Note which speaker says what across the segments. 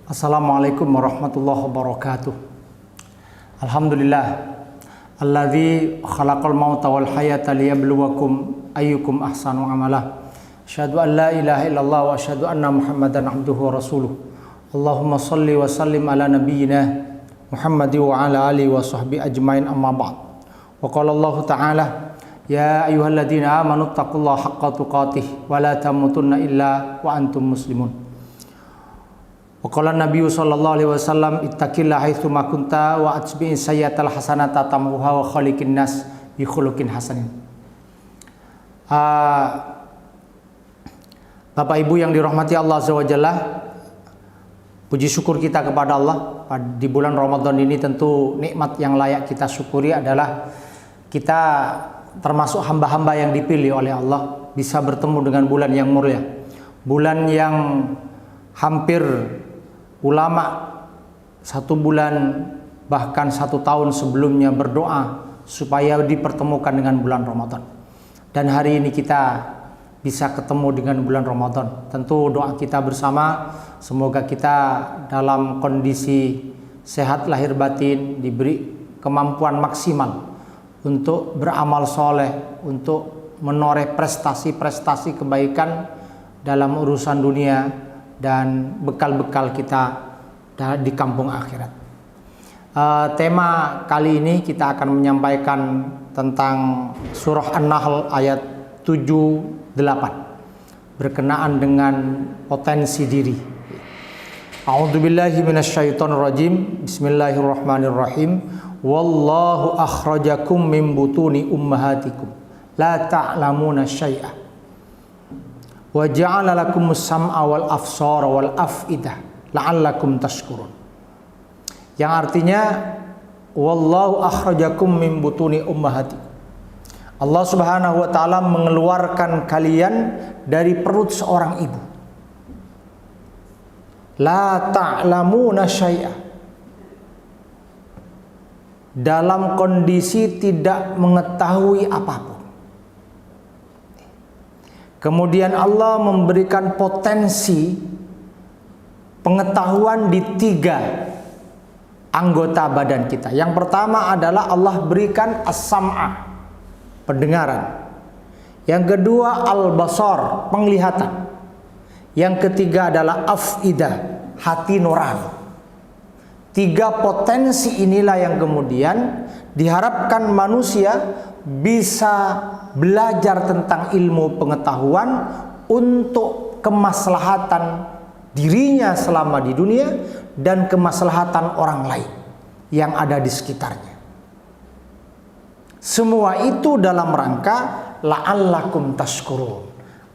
Speaker 1: Assalamualaikum warahmatullahi wabarakatuh. Alhamdulillah alladzi khalaqal mauta wal hayata liyabluwakum ayyukum ahsanu amala. Asyhadu an la ilaha illallah wa asyhadu anna Muhammadan abduhu wa rasuluh. Allahumma shalli wa sallim ala nabiyyina Muhammadi wa ala alihi wa sahbihi ajmain, amma ba'd. Wa qala Allah ta'ala ya ayyuhalladzina amanu taqullaha haqqa tuqatih wa la tamutunna illa wa antum muslimun. Wa qala Nabi sallallahu alaihi wasallam ittaqillaha haitsu ma kunta wa atbi'is sayyi'atal hasanata tamhuha wa khaliqin nas bi khuluqin hasanin. Bapak Ibu yang dirahmati Allah Azza wa Jalla, puji syukur kita kepada Allah di bulan Ramadan ini. Tentu nikmat yang layak kita syukuri adalah kita termasuk hamba-hamba yang dipilih oleh Allah bisa bertemu dengan bulan yang mulia, bulan yang hampir ulama 1 bulan bahkan 1 tahun sebelumnya berdoa supaya dipertemukan dengan bulan Ramadan. Dan hari ini kita bisa ketemu dengan bulan Ramadan. Tentu doa kita bersama, semoga kita dalam kondisi sehat lahir batin, diberi kemampuan maksimal untuk beramal soleh, untuk menoreh prestasi-prestasi kebaikan dalam urusan dunia dan bekal-bekal kita di kampung akhirat. Tema kali ini kita akan menyampaikan tentang surah An-Nahl ayat 7-8 berkenaan dengan potensi diri. A'udzubillahi minasyaitonirrajim. Bismillahirrahmanirrahim. Wallahu akhrajakum min butuni ummahatikum la ta'lamuna syai'a wa ja'ala lakumus sam'a wal absara wal af'idah la'allakum tashkurun. Yang artinya wallahu akhrajakum min butuni ummahatikum. Allah Subhanahu wa taala mengeluarkan kalian dari perut seorang ibu. La ta'lamuna syai'a, dalam kondisi tidak mengetahui apapun. Kemudian Allah memberikan potensi pengetahuan di 3 anggota badan kita. Yang pertama adalah Allah berikan as-sam'a, pendengaran. Yang kedua al-basar, penglihatan. Yang ketiga adalah af'idah, hati nurani. 3 potensi inilah yang kemudian diharapkan manusia bisa belajar tentang ilmu pengetahuan untuk kemaslahatan dirinya selama di dunia dan kemaslahatan orang lain yang ada di sekitarnya. Semua itu dalam rangka la'allakum tashkurun,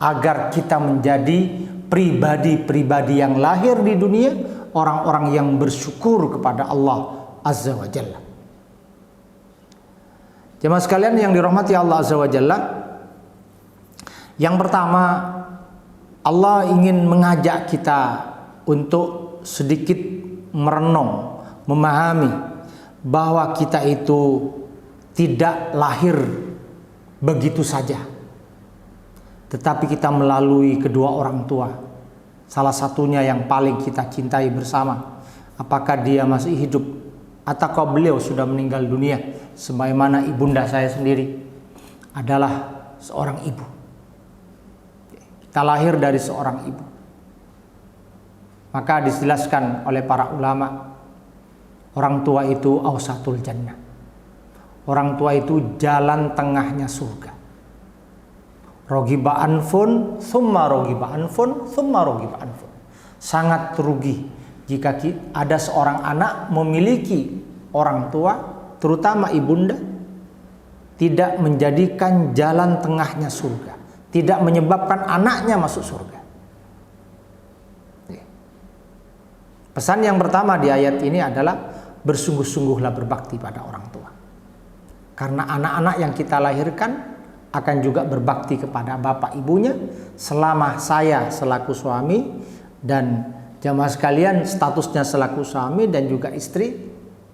Speaker 1: agar kita menjadi pribadi-pribadi yang lahir di dunia, orang-orang yang bersyukur kepada Allah Azza wa Jalla. Jemaah sekalian yang dirahmati Allah Azza wa Jalla, yang pertama Allah ingin mengajak kita untuk sedikit merenung, memahami bahwa kita itu tidak lahir begitu saja, tetapi kita melalui kedua orang tua. Salah satunya yang paling kita cintai bersama, apakah dia masih hidup ataukah beliau sudah meninggal dunia. Sebagaimana ibunda saya sendiri adalah seorang ibu. Kita lahir dari seorang ibu. Maka dijelaskan oleh para ulama, orang tua itu awsatul jannah. Orang tua itu jalan tengahnya surga. Rogiba anfun, summa rogiba anfun, summa rogiba anfun. Sangat rugi jika ada seorang anak memiliki orang tua, terutama ibunda, tidak menjadikan jalan tengahnya surga, tidak menyebabkan anaknya masuk surga. Pesan yang pertama di ayat ini adalah bersungguh-sungguhlah berbakti pada orang tua. Karena anak-anak yang kita lahirkan akan juga berbakti kepada bapak ibunya selama saya selaku suami dan jamaah sekalian statusnya selaku suami dan juga istri,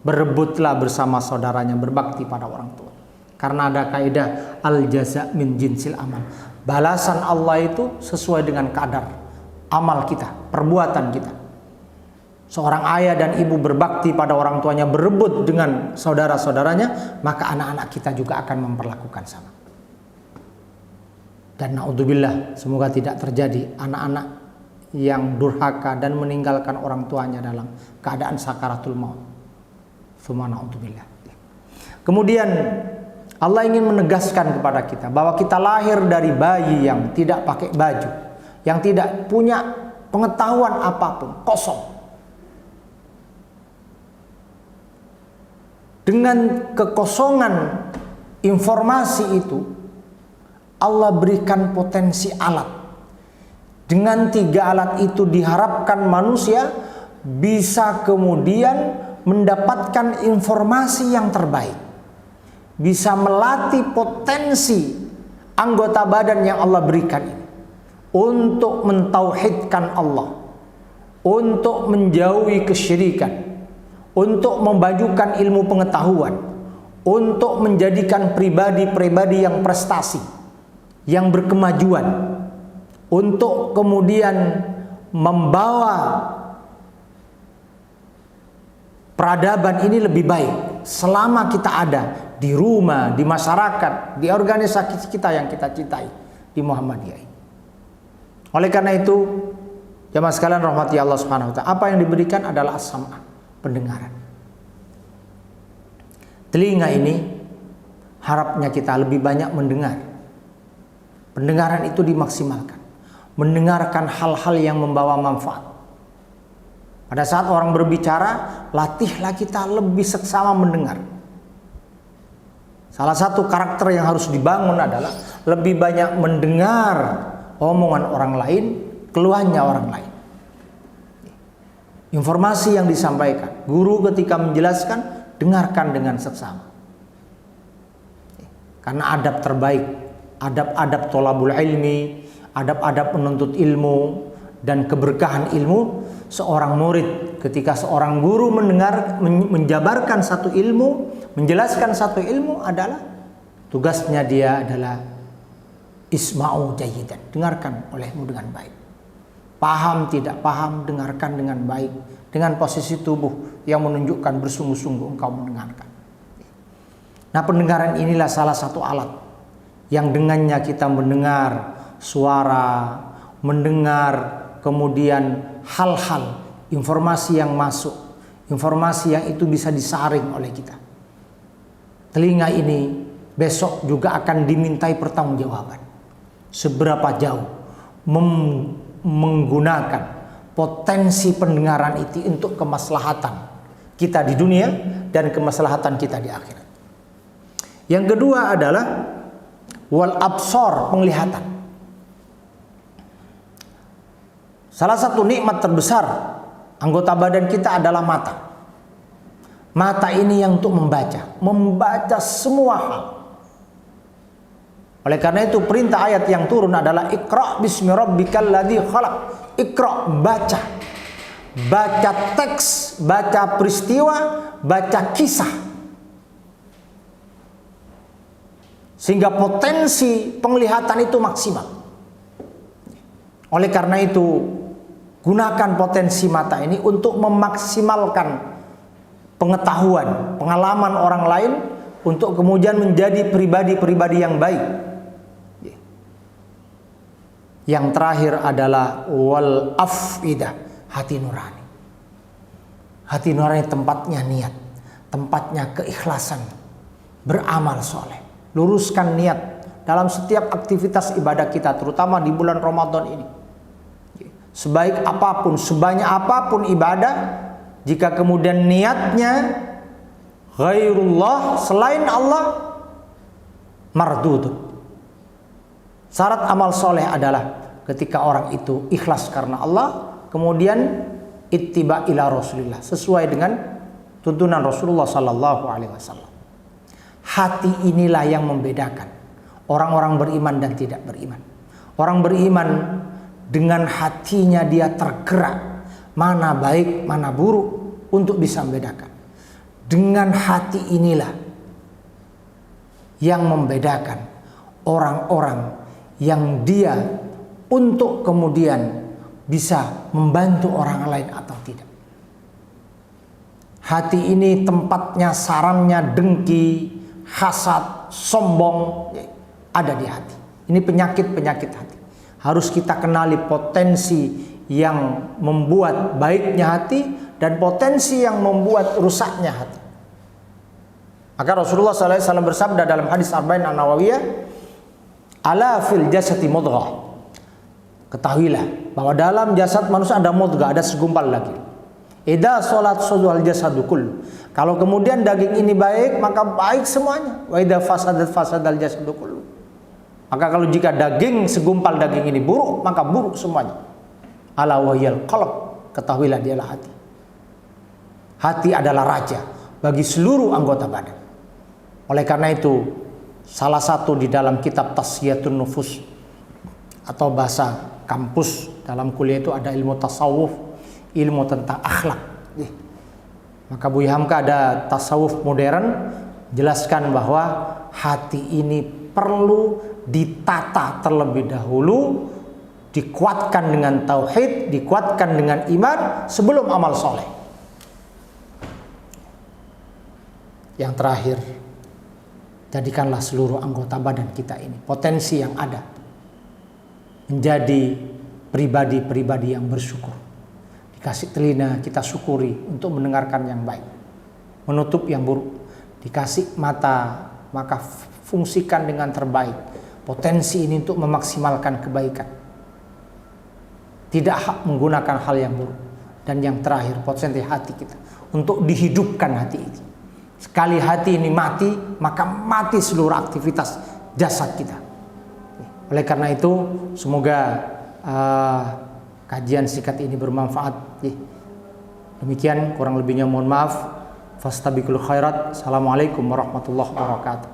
Speaker 1: berebutlah bersama saudaranya berbakti pada orang tua. Karena ada kaidah al jaza min jinsil amal. Balasan Allah itu sesuai dengan kadar amal kita, perbuatan kita. Seorang ayah dan ibu berbakti pada orang tuanya, berebut dengan saudara-saudaranya, maka anak-anak kita juga akan memperlakukan sama. Dan naudzubillah, semoga tidak terjadi anak-anak yang durhaka dan meninggalkan orang tuanya dalam keadaan sakaratul maut. Summa naudzubillah. Kemudian Allah ingin menegaskan kepada kita bahwa kita lahir dari bayi yang tidak pakai baju, yang tidak punya pengetahuan apapun, kosong. Dengan kekosongan informasi itu, Allah berikan potensi alat. Dengan 3 alat itu diharapkan manusia bisa kemudian mendapatkan informasi yang terbaik. Bisa melatih potensi anggota badan yang Allah berikan ini untuk mentauhidkan Allah, untuk menjauhi kesyirikan, untuk memajukan ilmu pengetahuan, untuk menjadikan pribadi-pribadi yang prestasi, yang berkemajuan, untuk kemudian membawa peradaban ini lebih baik selama kita ada di rumah, di masyarakat, di organisasi kita yang kita cintai, di Muhammadiyah. Oleh karena itu, jamaah sekalian rahmati Allah Subhanahu wa taala, apa yang diberikan adalah as-sam'a, pendengaran. Telinga ini harapnya kita lebih banyak mendengar. Pendengaran itu dimaksimalkan. Mendengarkan hal-hal yang membawa manfaat. Pada saat orang berbicara, latihlah kita lebih seksama mendengar. Salah satu karakter yang harus dibangun adalah lebih banyak mendengar omongan orang lain, keluhannya orang lain. Informasi yang disampaikan, guru ketika menjelaskan, dengarkan dengan seksama. Karena adab terbaik, adab-adab tholabul ilmi, adab-adab menuntut ilmu, dan keberkahan ilmu, seorang murid ketika seorang guru menjabarkan satu ilmu, menjelaskan satu ilmu adalah tugasnya dia adalah isma'u jayyidan, dengarkan olehmu dengan baik. Paham tidak paham, dengarkan dengan baik, dengan posisi tubuh yang menunjukkan bersungguh-sungguh engkau mendengarkan. Nah, pendengaran inilah salah satu alat yang dengannya kita mendengar suara, mendengar kemudian hal-hal, informasi yang masuk, informasi yang itu bisa disaring oleh kita. Telinga ini besok juga akan dimintai pertanggungjawaban. Seberapa jauh menggunakan potensi pendengaran itu untuk kemaslahatan kita di dunia dan kemaslahatan kita di akhirat. Yang kedua adalah wal absor, penglihatan. Salah satu nikmat terbesar anggota badan kita adalah mata. Mata ini yang untuk membaca semua hal. Oleh karena itu perintah ayat yang turun adalah Iqra bismi rabbikal ladzi khalaq. Iqra, baca. Baca teks, baca peristiwa, baca kisah. Sehingga potensi penglihatan itu maksimal. Oleh karena itu, gunakan potensi mata ini untuk memaksimalkan pengetahuan, pengalaman orang lain untuk kemudian menjadi pribadi-pribadi yang baik. Yang terakhir adalah wal afidah, hati nurani. Hati nurani tempatnya niat, tempatnya keikhlasan, beramal soleh. Luruskan niat dalam setiap aktivitas ibadah kita, terutama di bulan Ramadan ini. Sebaik apapun, sebanyak apapun ibadah, jika kemudian niatnya ghairullah, selain Allah, mardud. Syarat amal soleh adalah ketika orang itu ikhlas karena Allah, kemudian ittiba ila Rasulillah, sesuai dengan tuntunan Rasulullah sallallahu alaihi wasallam. Hati inilah yang membedakan orang-orang beriman dan tidak beriman. Orang beriman dengan hatinya dia tergerak mana baik, mana buruk untuk bisa membedakan. Dengan hati inilah yang membedakan orang-orang yang dia untuk kemudian bisa membantu orang lain atau tidak. Hati ini tempatnya, sarangnya dengki, hasad, sombong, ada di hati. Ini penyakit-penyakit hati. Harus kita kenali potensi yang membuat baiknya hati dan potensi yang membuat rusaknya hati. Maka Rasulullah SAW bersabda dalam hadis Arba'in An-Nawawiyah, ala fil jasati mudghah. Ketahuilah bahwa dalam jasad manusia ada mudghah, ada segumpal daging. Idza salat sudul jasadu kull. Kalau kemudian daging ini baik, maka baik semuanya. Wa idza fasadat fasadal jasadu kull. Maka kalau jika daging segumpal daging ini buruk, maka buruk semuanya. Ala wahyal qalb. Ketahuilah dialah hati. Hati adalah raja bagi seluruh anggota badan. Oleh karena itu, salah satu di dalam kitab Tasfiyatun Nufus atau bahasa kampus dalam kuliah itu ada ilmu tasawuf, ilmu tentang akhlak. Maka Buya Hamka ada tasawuf modern jelaskan bahwa hati ini perlu ditata terlebih dahulu, dikuatkan dengan tauhid, dikuatkan dengan iman sebelum amal soleh. Yang terakhir, jadikanlah seluruh anggota badan kita ini, potensi yang ada, menjadi pribadi-pribadi yang bersyukur. Dikasih telinga, kita syukuri untuk mendengarkan yang baik, menutup yang buruk. Dikasih mata, maka fungsikan dengan terbaik potensi ini untuk memaksimalkan kebaikan. Tidak menggunakan hal yang buruk. Dan yang terakhir, potensi hati kita untuk dihidupkan hati ini. Sekali hati ini mati, maka mati seluruh aktivitas jasad kita. Oleh karena itu, semoga kajian singkat ini bermanfaat. Demikian, kurang lebihnya mohon maaf. Fastabiqul khairat. Assalamualaikum warahmatullahi wabarakatuh.